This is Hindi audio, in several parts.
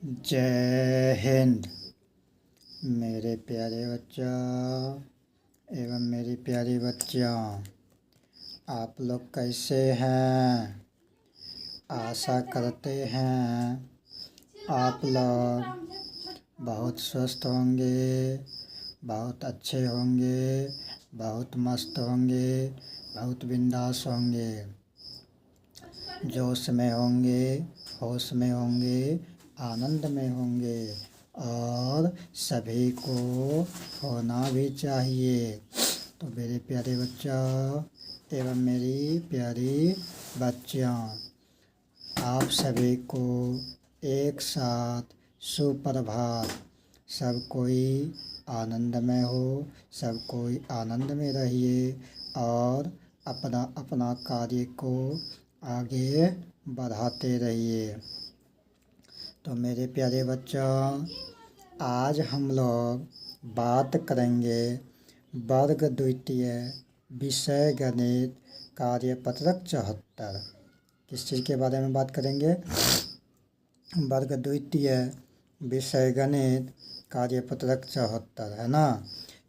जय हिंद। मेरे प्यारे बच्चों एवं मेरी प्यारी बच्चियों, आप लोग कैसे हैं? आशा करते हैं आप लोग बहुत स्वस्थ होंगे, बहुत अच्छे होंगे, बहुत मस्त होंगे, बहुत बिंदास होंगे, जोश में होंगे, होश में होंगे, आनंद में होंगे और सभी को होना भी चाहिए। तो मेरे प्यारे बच्चों एवं मेरी प्यारी बच्चियों, आप सभी को एक साथ सुप्रभात। सब कोई आनंद में हो, सब कोई आनंद में रहिए और अपना अपना कार्य को आगे बढ़ाते रहिए। तो मेरे प्यारे बच्चों, आज हम लोग बात करेंगे वर्ग द्वितीय विषय गणित कार्यपत्रक 74। किस चीज़ के बारे में बात करेंगे? वर्ग द्वितीय विषय गणित कार्यपत्रक 74 है ना,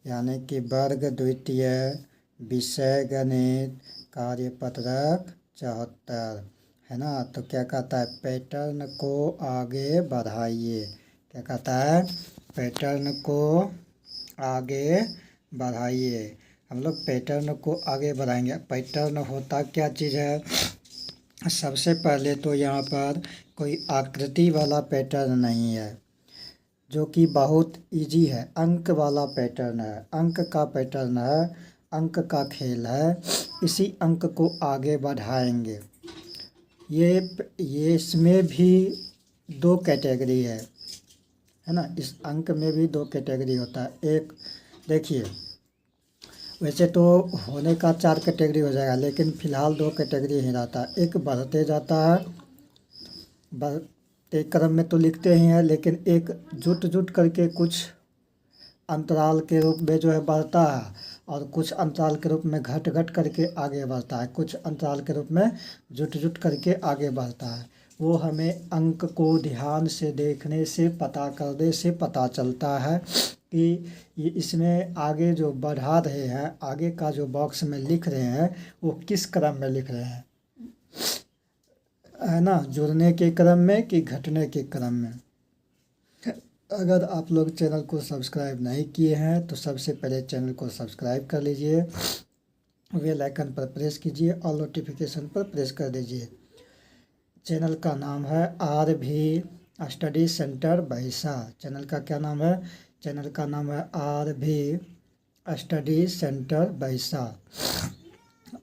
यानी कि वर्ग द्वितीय विषय गणित कार्यपत्रक 74 है ना। तो क्या कहता है? पैटर्न को आगे बढ़ाइए। क्या कहता है? पैटर्न को आगे बढ़ाइए। हम लोग पैटर्न को आगे बढ़ाएंगे। पैटर्न होता क्या चीज़ है? सबसे पहले तो यहाँ पर कोई आकृति वाला पैटर्न नहीं है, जो कि बहुत इजी है। अंक वाला पैटर्न है, अंक का पैटर्न है, अंक का खेल है। इसी अंक को आगे बढ़ाएंगे। ये इसमें भी दो कैटेगरी है ना। इस अंक में भी दो कैटेगरी होता है। एक देखिए, वैसे तो होने का 4 कैटेगरी हो जाएगा, लेकिन फ़िलहाल 2 कैटेगरी ही रहता है। एक बढ़ते जाता है, एक क्रम में तो लिखते ही हैं, लेकिन एक जुट जुट करके कुछ अंतराल के रूप में जो है बढ़ता है, और कुछ अंतराल के रूप में घट घट करके आगे बढ़ता है, कुछ अंतराल के रूप में जुट जुट करके आगे बढ़ता है। वो हमें अंक को ध्यान से देखने से, पता करने से पता चलता है कि ये इसमें आगे जो बढ़ा रहे हैं, आगे का जो बॉक्स में लिख रहे हैं, वो किस क्रम में लिख रहे हैं, है ना। जुड़ने के क्रम में कि घटने के क्रम में। अगर आप लोग चैनल को सब्सक्राइब नहीं किए हैं तो सबसे पहले चैनल को सब्सक्राइब कर लीजिए, बेल आइकन पर प्रेस कीजिए और नोटिफिकेशन पर प्रेस कर दीजिए। चैनल का नाम है RV स्टडी सेंटर भैंसा। चैनल का क्या नाम है? चैनल का नाम है RV स्टडी सेंटर भैंसा।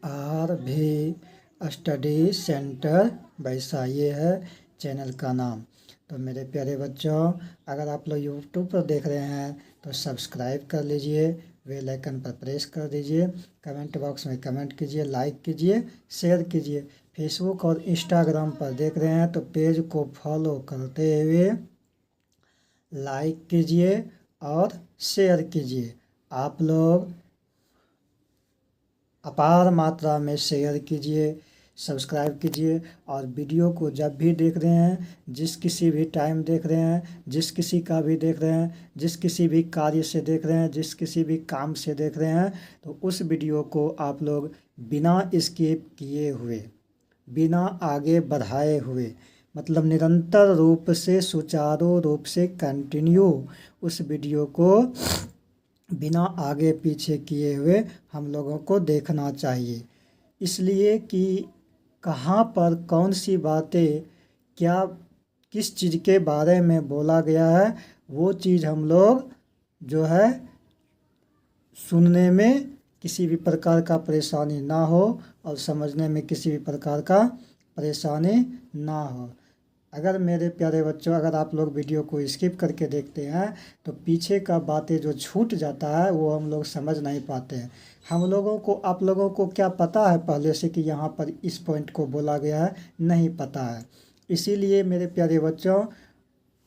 RV स्टडी सेंटर भैंसा, ये है चैनल का नाम। तो मेरे प्यारे बच्चों, अगर आप लोग यूट्यूब पर देख रहे हैं तो सब्सक्राइब कर लीजिए, बेल आइकन पर प्रेस कर दीजिए, कमेंट बॉक्स में कमेंट कीजिए, लाइक कीजिए, शेयर कीजिए। फेसबुक और इंस्टाग्राम पर देख रहे हैं तो पेज को फॉलो करते हुए लाइक कीजिए और शेयर कीजिए। आप लोग अपार मात्रा में शेयर कीजिए, सब्सक्राइब कीजिए, और वीडियो को जब भी देख रहे हैं, जिस किसी भी टाइम देख रहे हैं, जिस किसी का भी देख रहे हैं, जिस किसी भी कार्य से देख रहे हैं, जिस किसी भी काम से देख रहे हैं, तो उस वीडियो को आप लोग बिना स्किप किए हुए, बिना आगे बढ़ाए हुए, मतलब निरंतर रूप से, सुचारू रूप से कंटिन्यू उस वीडियो को बिना आगे पीछे किए हुए हम लोगों को देखना चाहिए। इसलिए कि कहाँ पर कौन सी बातें, क्या किस चीज़ के बारे में बोला गया है, वो चीज़ हम लोग जो है सुनने में किसी भी प्रकार का परेशानी ना हो और समझने में किसी भी प्रकार का परेशानी ना हो। अगर मेरे प्यारे बच्चों, अगर आप लोग वीडियो को स्किप करके देखते हैं तो पीछे का बातें जो छूट जाता है वो हम लोग समझ नहीं पाते हैं। हम लोगों को, आप लोगों को क्या पता है पहले से कि यहाँ पर इस पॉइंट को बोला गया है? नहीं पता है। इसीलिए मेरे प्यारे बच्चों,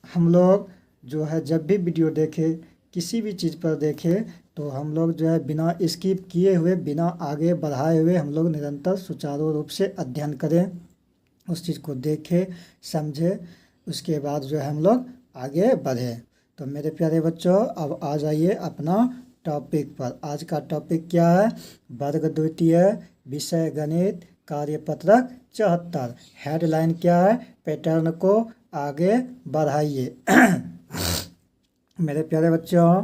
हम लोग जो है जब भी वीडियो देखें, किसी भी चीज़ पर देखें, तो हम लोग जो है बिना स्किप किए हुए, बिना आगे बढ़ाए हुए हम लोग निरंतर सुचारू रूप से अध्ययन करें, उस चीज़ को देखें, समझें, उसके बाद जो है हम लोग आगे बढ़े। तो मेरे प्यारे बच्चों, अब आ जाइए अपना टॉपिक पर। आज का टॉपिक क्या है? वर्ग द्वितीय, विषय गणित, कार्यपत्रक 74। हेडलाइन क्या है? पैटर्न को आगे बढ़ाइए। मेरे प्यारे बच्चों,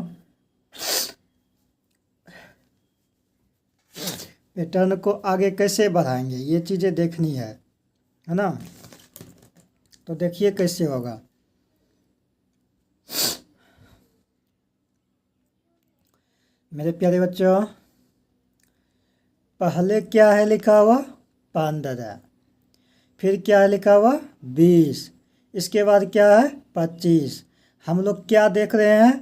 पैटर्न को आगे कैसे बढ़ाएंगे, ये चीज़ें देखनी है ना। तो देखिए कैसे होगा। मेरे प्यारे बच्चों, पहले क्या है लिखा हुआ? 15। फिर क्या है लिखा हुआ? 20। इसके बाद क्या है? 25। हम लोग क्या देख रहे हैं?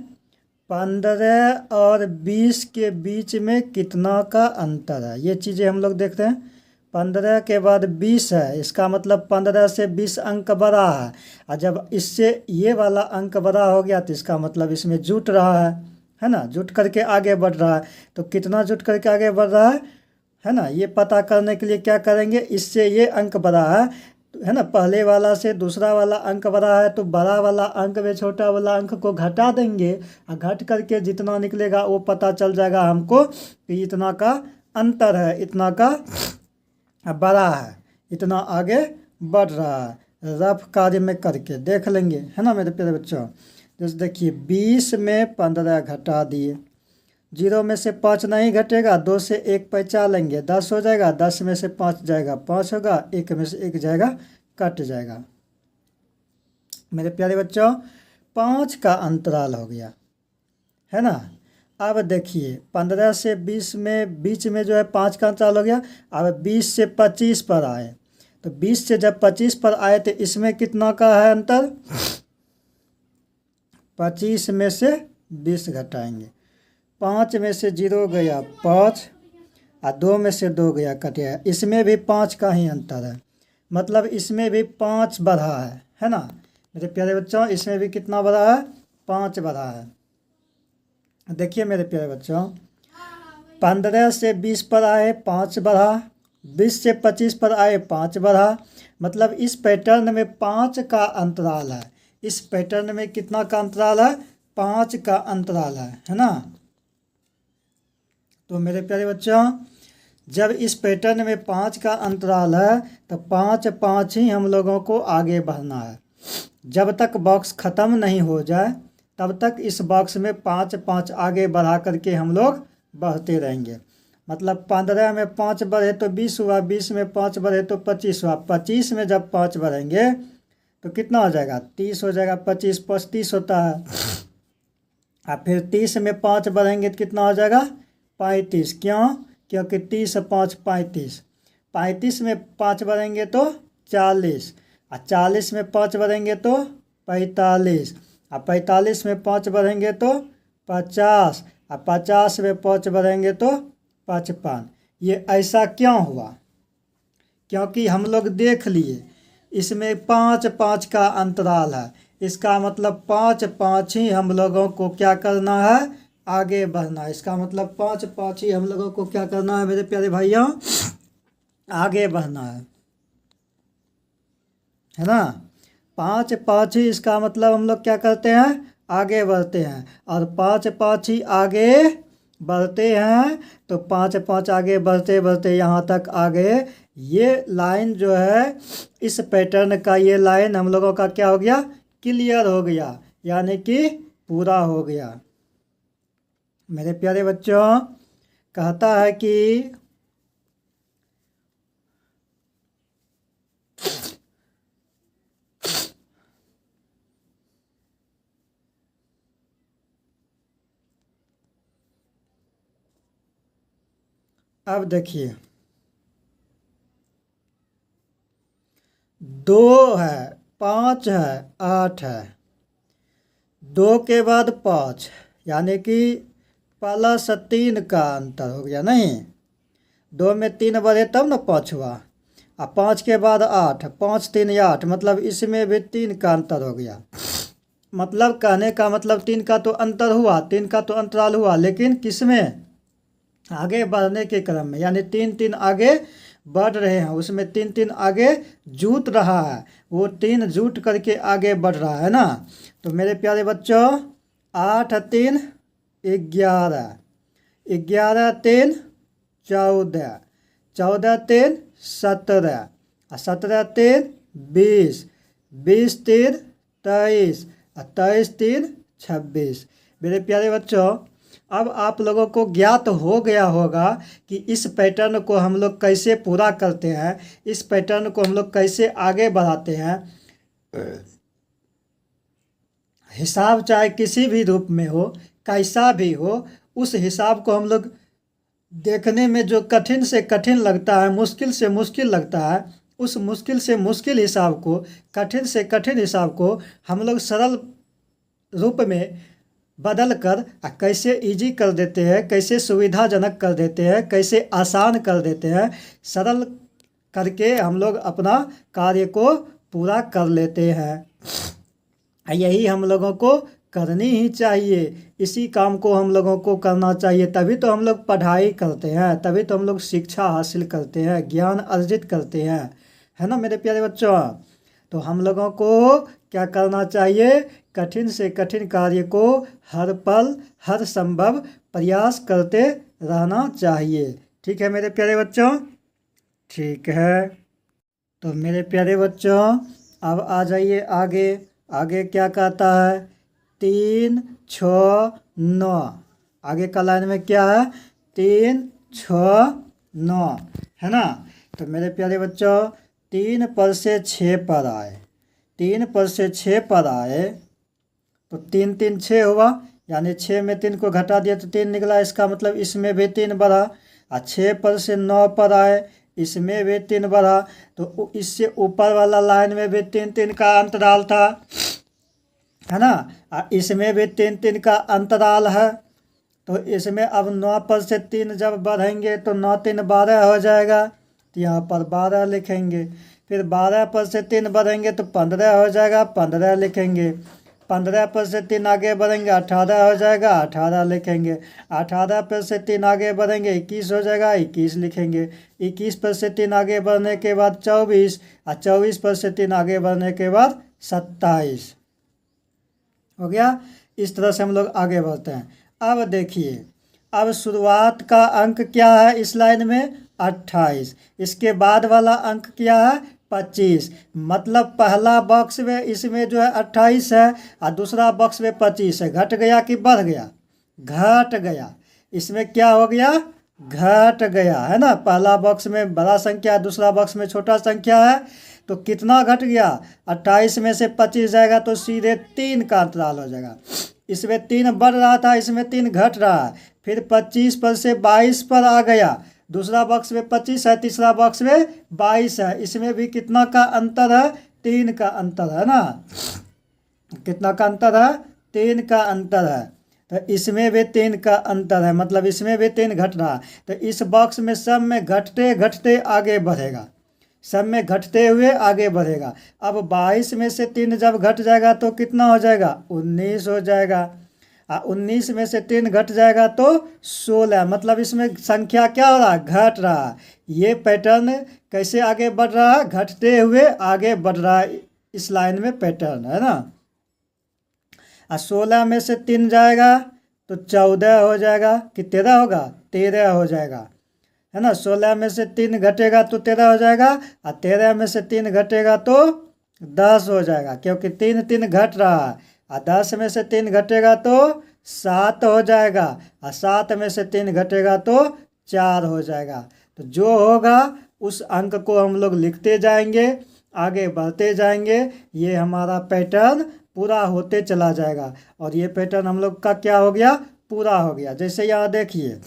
15 और 20 के बीच में कितना का अंतर है, ये चीज़ें हम लोग देख रहे हैं। 15 के बाद 20 है, इसका मतलब 15 से 20 अंक बड़ा है। और जब इससे ये वाला अंक बड़ा हो गया तो इसका मतलब इसमें जुट रहा है ना, जुट करके आगे बढ़ रहा है। तो कितना जुट करके आगे बढ़ रहा है ना, ये पता करने के लिए क्या करेंगे? इससे ये अंक बड़ा है ना, पहले वाला से दूसरा वाला अंक बड़ा है, तो बड़ा वाला अंक में छोटा वाला अंक को घटा देंगे और घट करके जितना निकलेगा वो पता चल जाएगा हमको कि इतना का अंतर है, इतना का बड़ा है, इतना आगे बढ़ रहा है। रफ कार्य में करके देख लेंगे, है ना मेरे प्यारे बच्चों। जैसे देखिए 20 में 15 घटा दिए, 0 में से 5 नहीं घटेगा, 2 से 1 बचा लेंगे, 10 हो जाएगा, 10 में से 5 जाएगा, 5 होगा, 1 में से 1 जाएगा, कट जाएगा। मेरे प्यारे बच्चों, 5 का अंतराल हो गया, है ना। अब देखिए 15 से 20 में बीच में जो है 5 का अंतराल हो गया। अब 20 से 25 पर आए, तो 20 से जब 25 पर आए तो इसमें कितना का है अंतर? 25 में से 20 घटाएंगे, 5 में से 0 गया 5 और 2 में से 2 गया, कट गया। इसमें भी 5 का ही अंतर है, मतलब इसमें भी 5 बढ़ा है ना मेरे प्यारे बच्चों। इसमें भी कितना बढ़ा है? 5 बढ़ा है। देखिए मेरे प्यारे बच्चों, 15 से 20 पर आए 5 बढ़ा, 20 से 25 पर आए 5 बढ़ा, मतलब इस पैटर्न में 5 का अंतराल है। इस पैटर्न में कितना का अंतराल है? 5 का अंतराल है ना। तो मेरे प्यारे बच्चों, जब इस पैटर्न में 5 का अंतराल है तो 5 5 ही हम लोगों को आगे बढ़ना है। जब तक बॉक्स ख़त्म नहीं हो जाए तब तक इस बॉक्स में 5 5 आगे बढ़ा करके हम लोग बढ़ते रहेंगे। मतलब 15 में 5 बढ़े तो 20 हुआ, 20 में 5 बढ़े तो 25 हुआ, 25 में जब 5 बढ़ेंगे तो कितना हो जाएगा? 30 हो जाएगा। 25 5 30 होता है। और फिर 30 में 5 बढ़ेंगे तो कितना हो जाएगा? 35। क्यों? क्योंकि 30 से 5 35। 35 में 5 बढ़ेंगे तो 40, और 40 में 5 बढ़ेंगे तो 45, और 45 में 5 बढ़ेंगे तो 50, और 50 में 5 बढ़ेंगे तो 55। ये ऐसा क्यों हुआ? क्योंकि हम लोग देख लिए इसमें 5 5 का अंतराल है। इसका मतलब 5 5 ही हम लोगों को क्या करना है? आगे बढ़ना है। इसका मतलब 5 5 ही हम लोगों को क्या करना है मेरे प्यारे भाइयों? आगे बढ़ना है ना। 5 5 ही इसका मतलब हम लोग क्या करते हैं? आगे बढ़ते हैं। और 5 5 ही आगे बढ़ते हैं, तो 5 5 आगे बढ़ते बढ़ते यहाँ तक आ गए। ये लाइन जो है, इस पैटर्न का ये लाइन हम लोगों का क्या हो गया? क्लियर हो गया, यानी कि पूरा हो गया। मेरे प्यारे बच्चों, कहता है कि अब देखिए 2 है, 5 है, 8 है, 2 के बाद 5, यानी कि +3 का अंतर हो गया। नहीं, 2 में 3 बढ़े तब ना 5 हुआ, और 5 के बाद 8, 5 3 8, मतलब इसमें भी 3 का अंतर हो गया। मतलब कहने का मतलब 3 का तो अंतर हुआ, 3 का तो अंतराल हुआ, लेकिन किस में? आगे बढ़ने के क्रम में, यानी 3 3 आगे बढ़ रहे हैं, उसमें 3 3 आगे जूट रहा है, वो 3 जूट करके आगे बढ़ रहा है ना। तो मेरे प्यारे बच्चों 8 3 11, 11 3 14, 14 3 17, 17 3 20, 20 3 23, 23 3 26। मेरे प्यारे बच्चों अब आप लोगों को ज्ञात हो गया होगा कि इस पैटर्न को हम लोग कैसे पूरा करते हैं, इस पैटर्न को हम लोग कैसे आगे बढ़ाते हैं। हिसाब चाहे किसी भी रूप में हो, कैसा भी हो, उस हिसाब को हम लोग देखने में जो कठिन से कठिन लगता है, मुश्किल से मुश्किल लगता है, उस मुश्किल से मुश्किल हिसाब को, कठिन से कठिन हिसाब को हम लोग सरल रूप में बदल कर कैसे इजी कर देते हैं, कैसे सुविधाजनक कर देते हैं, कैसे आसान कर देते हैं, सरल करके हम लोग अपना कार्य को पूरा कर लेते हैं। यही हम लोगों को करनी ही चाहिए, इसी काम को हम लोगों को करना चाहिए, तभी तो हम लोग पढ़ाई करते हैं, तभी तो हम लोग शिक्षा हासिल करते हैं, ज्ञान अर्जित करते हैं, है ना मेरे प्यारे बच्चों। तो हम लोगों को क्या करना चाहिए, कठिन से कठिन कार्य को हर पल हर संभव प्रयास करते रहना चाहिए। ठीक है मेरे प्यारे बच्चों, ठीक है। तो मेरे प्यारे बच्चों अब आ जाइए आगे। आगे क्या कहता है, 3 6 9, आगे का लाइन में क्या है, 3 6 9, है ना। तो मेरे प्यारे बच्चों 3 पर से 6 पर आए, 3 पर से 6 पर आए तो 3 3 6 हुआ, यानी 6 में 3 को घटा दिया तो 3 निकला, इसका मतलब इसमें भी 3 बढ़ा। और 6 पर से 9 पर आए, इसमें भी 3 बढ़ा, तो इससे ऊपर वाला लाइन में भी 3 3 का अंतराल था, है ना। इसमें भी 3 3 का अंतराल है। तो इसमें अब 9 पर से 3 जब बढ़ेंगे तो 9 3 12 हो जाएगा, तो यहाँ पर 12 लिखेंगे। फिर 12 पर से 3 बढ़ेंगे तो 15 हो जाएगा, 15 लिखेंगे। 15 पर से 3 आगे बढ़ेंगे 18 हो जाएगा, 18 लिखेंगे। 18 पर से 3 आगे बढ़ेंगे 21 हो जाएगा, 21 लिखेंगे। 21 पर से 3 आगे बढ़ने के बाद 24, और 24 पर से 3 आगे बढ़ने के बाद 27 हो गया। इस तरह से हम लोग आगे बढ़ते हैं। अब देखिए, अब शुरुआत का अंक क्या है इस लाइन में, 28। इसके बाद वाला अंक क्या है, 25। मतलब पहला बॉक्स में इसमें जो है 28 है और दूसरा बॉक्स में 25 है। घट गया कि बढ़ गया, घट गया। इसमें क्या हो गया, घट गया, है ना। पहला बॉक्स में बड़ा संख्या है, दूसरा बॉक्स में छोटा संख्या है, तो कितना घट गया, 28 में से 25 जाएगा तो सीधे 3 का अंतराल हो जाएगा। इसमें 3 बढ़ रहा था, इसमें 3 घट रहा है। फिर 25 पर से 22 पर आ गया, दूसरा बॉक्स में 25 है, तीसरा बॉक्स में 22 है। इसमें भी कितना का अंतर है, 3 का अंतर है ना। कितना का अंतर है, 3 का अंतर है। तो इसमें भी 3 का अंतर है, मतलब इसमें भी 3 घट रहा है। तो इस बॉक्स में सब में घटते घटते आगे बढ़ेगा, सब में घटते हुए आगे बढ़ेगा। अब 22 में से 3 जब घट जाएगा तो कितना हो जाएगा, 19 हो जाएगा। 19 में से 3 घट जाएगा तो 16, मतलब इसमें संख्या क्या हो रहा है, घट रहा है। ये पैटर्न कैसे आगे बढ़ रहा है, घटते हुए आगे बढ़ रहा है, इस लाइन में पैटर्न है ना। 16 में से 3 जाएगा तो 14 हो जाएगा, कि 13 होगा, 13 हो जाएगा, है ना। 16 में से 3 घटेगा तो 13 हो जाएगा, और 13 में से 3 घटेगा तो 10 हो जाएगा, क्योंकि 3 3 घट रहा है। और 10 में से 3 घटेगा तो 7 हो जाएगा, और 7 में से 3 घटेगा तो 4 हो जाएगा। तो जो होगा उस अंक को हम लोग लिखते जाएंगे, आगे बढ़ते जाएंगे, ये हमारा पैटर्न पूरा होते चला जाएगा। और ये पैटर्न हम लोग का क्या हो गया, पूरा हो गया। जैसे यहाँ देखिए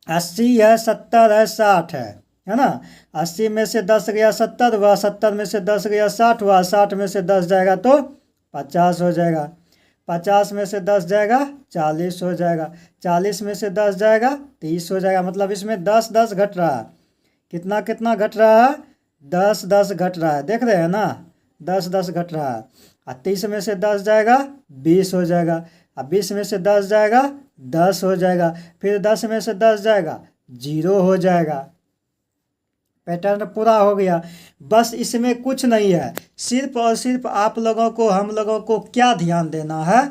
80 है, 70 है, 60 है ना। 80 में से 10 गया 70 हुआ, 70 में से 10 गया 60 हुआ, 60 में से 10 जाएगा तो 50 हो जाएगा, 50 में से 10 जाएगा 40 हो जाएगा, 40 में से 10 जाएगा 30 हो जाएगा। मतलब इसमें 10 10 घट रहा है। कितना कितना घट रहा है, 10 10 घट रहा है, देख रहे हैं ना, 10 10 घट रहा है। और 30 में से 10 जाएगा 20 हो जाएगा, और 20 में से 10 जाएगा 10 हो जाएगा, फिर 10 में से 10 जाएगा 0 हो जाएगा। पैटर्न पूरा हो गया। बस इसमें कुछ नहीं है, सिर्फ और सिर्फ आप लोगों को, हम लोगों को क्या ध्यान देना है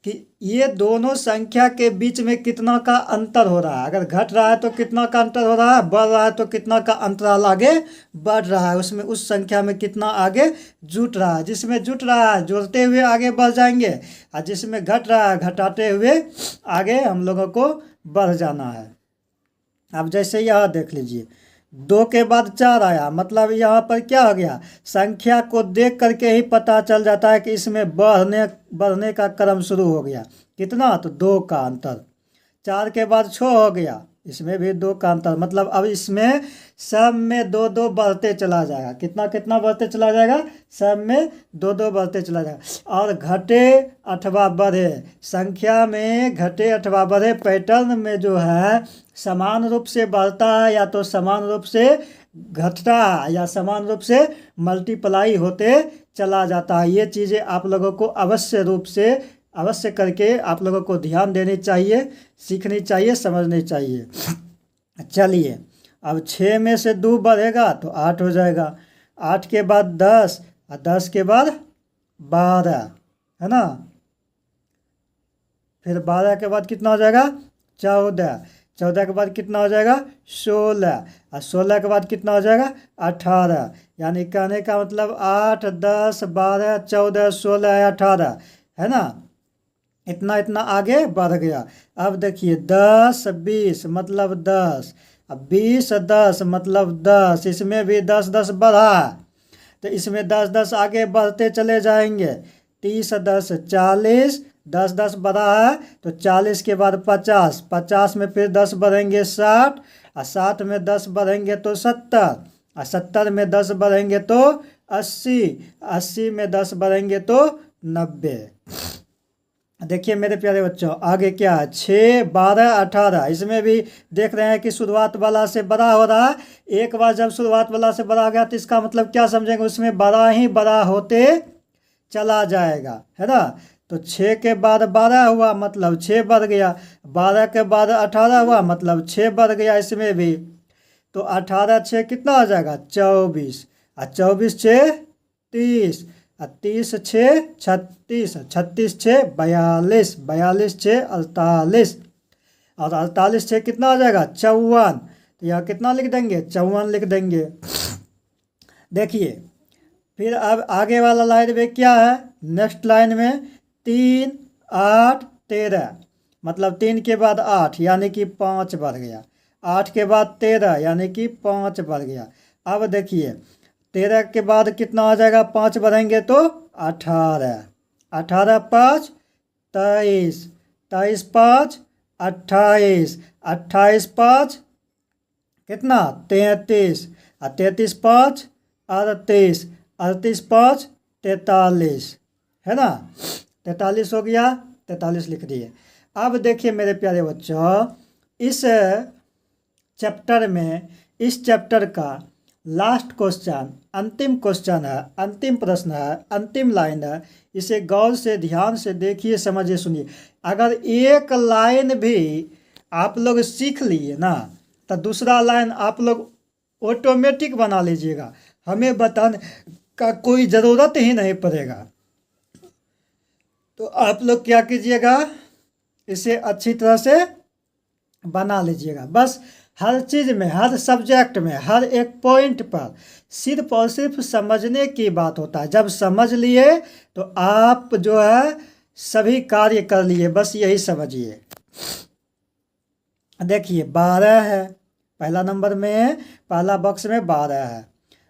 कि ये दोनों संख्या के बीच में कितना का अंतर हो रहा है। अगर घट रहा है तो कितना का अंतर हो रहा है, बढ़ रहा है तो कितना का अंतराल आगे बढ़ रहा है, उसमें उस संख्या में कितना आगे जुट रहा है। जिसमें जुट रहा है जोड़ते हुए आगे बढ़ जाएंगे, और जिसमें घट रहा है घटाते हुए आगे हम लोगों को बढ़ जाना है। अब जैसे यहाँ देख लीजिए, 2 के बाद 4 आया, मतलब यहाँ पर क्या हो गया, संख्या को देख करके ही पता चल जाता है कि इसमें बढ़ने का क्रम शुरू हो गया। कितना, तो 2 का अंतर। 4 के बाद 6 हो गया, इसमें भी 2 का अंतर, मतलब अब इसमें सब में 2-2 बढ़ते चला जाएगा। कितना कितना बढ़ते चला जाएगा, सब में 2-2 बढ़ते चला जाएगा। और घटे अथवा बढ़े, संख्या में घटे अथवा बढ़े पैटर्न में जो है समान रूप से बढ़ता है या तो समान रूप से घटता है या समान रूप से मल्टीप्लाई होते चला जाता है। ये चीज़ें आप लोगों को अवश्य करके आप लोगों को ध्यान देनी चाहिए, सीखनी चाहिए, समझनी चाहिए। चलिए, अब 6 में से 2 बढ़ेगा तो 8 हो जाएगा, 8 के बाद 10 और 10 के बाद 12, है ना। फिर 12 के बाद कितना हो जाएगा, 14, 14 के बाद कितना हो जाएगा, 16, और 16 के बाद कितना हो जाएगा, 18। यानी कहने का मतलब 8, 10, 12, 14, 16, 18, है ना। इतना इतना आगे बढ़ गया। अब देखिए 10, 20 मतलब 10, अब 20, 10 मतलब 10, इसमें भी 10, 10 बढ़ा, तो इसमें 10, 10 आगे बढ़ते चले जाएंगे। 30, 10, 40, 10, 10 बढ़ा है तो 40 के बाद 50, 50 में फिर 10 बढ़ेंगे 60, और 60 में 10 बढ़ेंगे तो 70, और 70 में 10 बढ़ेंगे तो 80, 80 में 10 बढ़ेंगे तो 90। देखिए मेरे प्यारे बच्चों, आगे क्या है, 6, 12, 18, इसमें भी देख रहे हैं कि शुरुआत वाला से बड़ा हो रहा है। एक बार जब शुरुआत वाला से बड़ा आ गया तो इसका मतलब क्या समझेंगे, उसमें बड़ा ही बड़ा होते चला जाएगा, है ना। तो 6 के बाद 12 हुआ मतलब 6 बढ़ गया, 12 के बाद 18 हुआ मतलब 6 बढ़ गया इसमें भी। तो 18 6 कितना हो जाएगा, 24, और 24 6 30, और 30 6 36, 36 6 42, 42 6 48, और 48 6 कितना हो जाएगा, 54। तो यहाँ कितना लिख देंगे, 54 लिख देंगे। देखिए फिर अब आगे वाला लाइन में क्या है, नेक्स्ट लाइन में 3, 8, 13, मतलब 3 के बाद 8 यानी कि 5 बढ़ गया, 8 के बाद 13 यानी कि 5 बढ़ गया। अब देखिए 13 के बाद कितना हो जाएगा, 5 बढ़ेंगे तो 18, 18 5 23, 23 5 28, 28 5 कितना 33, और 33 5 38, 38 5 43, है ना। 43 हो गया, 43 लिख दिए। अब देखिए मेरे प्यारे बच्चों, इस चैप्टर का लास्ट क्वेश्चन, अंतिम क्वेश्चन है, अंतिम प्रश्न है, अंतिम लाइन है। इसे गौर से ध्यान से देखिए, समझिए, सुनिए। अगर एक लाइन भी आप लोग सीख लिए ना तो दूसरा लाइन आप लोग ऑटोमेटिक बना लीजिएगा, हमें बताने का कोई ज़रूरत ही नहीं पड़ेगा। तो आप लोग क्या कीजिएगा, इसे अच्छी तरह से बना लीजिएगा। बस हर चीज़ में, हर सब्जेक्ट में, हर एक पॉइंट पर सिर्फ और सिर्फ समझने की बात होता है। जब समझ लिए तो आप जो है सभी कार्य कर लिए, बस यही समझिए। देखिए 12 है, पहला नंबर में पहला बॉक्स में 12 है,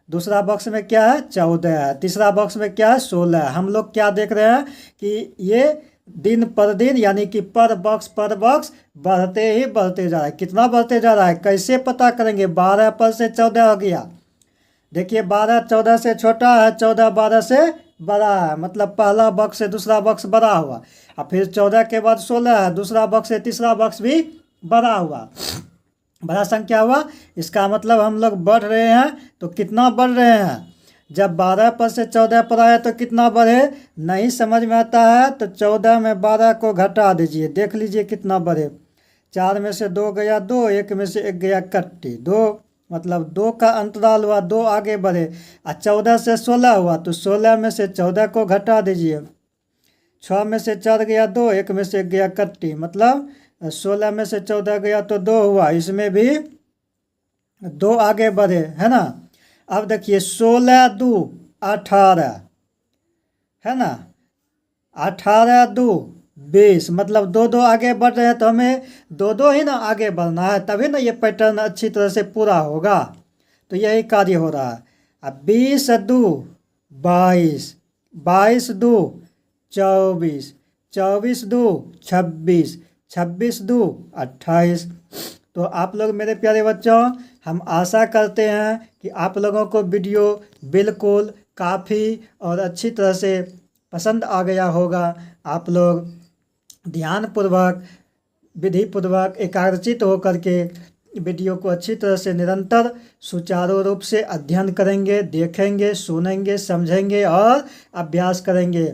दूसरा बॉक्स में क्या है 14 है, तीसरा बॉक्स में क्या है 16 है। हम लोग क्या देख रहे हैं कि ये दिन पर दिन यानी कि पर बॉक्स बढ़ते ही बढ़ते जा रहा है। कितना बढ़ते जा रहा है, कैसे पता करेंगे, 12 पर से 14 हो गया। देखिए 12 14 से छोटा है, 14 12 से बड़ा है, मतलब पहला बॉक्स से दूसरा बॉक्स बड़ा हुआ, और फिर 14 के बाद 16 है, दूसरा बॉक्स से तीसरा बॉक्स भी बड़ा हुआ, बड़ा संख्या हुआ। इसका मतलब हम लोग बढ़ रहे हैं। तो कितना बढ़ रहे हैं, जब 12 पर से 14 पर आया तो कितना बढ़े, नहीं समझ में आता है तो 14 में 12 को घटा दीजिए, देख लीजिए कितना बढ़े। 4 में से 2 गया 2, 1 में से 1 गया कट्टी 2, मतलब 2 का अंतराल हुआ, 2 आगे बढ़े। 14 से 16 हुआ तो 16 में से 14 को घटा दीजिए। 6 में से 4 गया 2, 1 में से गया कट्टी, मतलब 16 में से 14 गया तो 2 हुआ, इसमें भी 2 आगे बढ़े, है ना। अब देखिए 16 2 18, है ना। 18 2 20, मतलब 2 2 आगे बढ़ रहे हैं तो हमें 2 2 ही ना आगे बढ़ना है, तभी ना ये पैटर्न अच्छी तरह से पूरा होगा। तो यही कार्य हो रहा है। अब 20 2 22, 22 2 24, 24 2 26, 26 2 28। तो आप लोग मेरे प्यारे बच्चों, हम आशा करते हैं कि आप लोगों को वीडियो बिल्कुल काफ़ी और अच्छी तरह से पसंद आ गया होगा। आप लोग ध्यानपूर्वक, विधिपूर्वक, एकाग्रचित होकर के वीडियो को अच्छी तरह से निरंतर सुचारू रूप से अध्ययन करेंगे, देखेंगे, सुनेंगे, समझेंगे और अभ्यास करेंगे।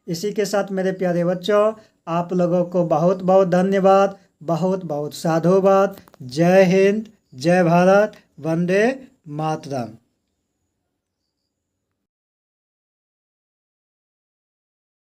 इसी के साथ मेरे प्यारे बच्चों, आप लोगों को बहुत बहुत धन्यवाद, बहुत बहुत साधुवाद। जय हिंद, जय भारत, वंदे मातरम।